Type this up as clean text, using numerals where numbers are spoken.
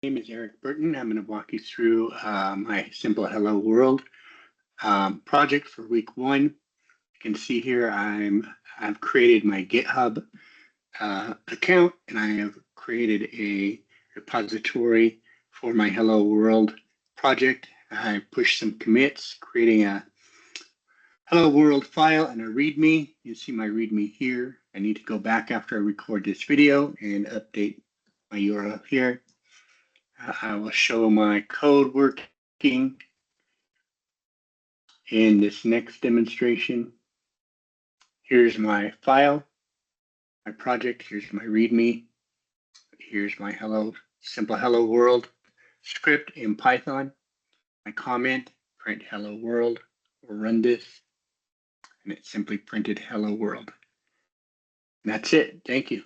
name is Eric Burton. I'm going to walk you through my simple Hello World project for week 1. You can see here I've created my GitHub account, and I have created a repository for my Hello World project. I pushed some commits, creating a Hello World file and a README. You see my README here. I need to go back after I record this video and update my URL here. I will show my code working in this next demonstration. Here's my file, my project. Here's my README. Here's my simple Hello World script in Python. My comment, print Hello World, or run this, and it simply printed Hello World. And that's it. Thank you.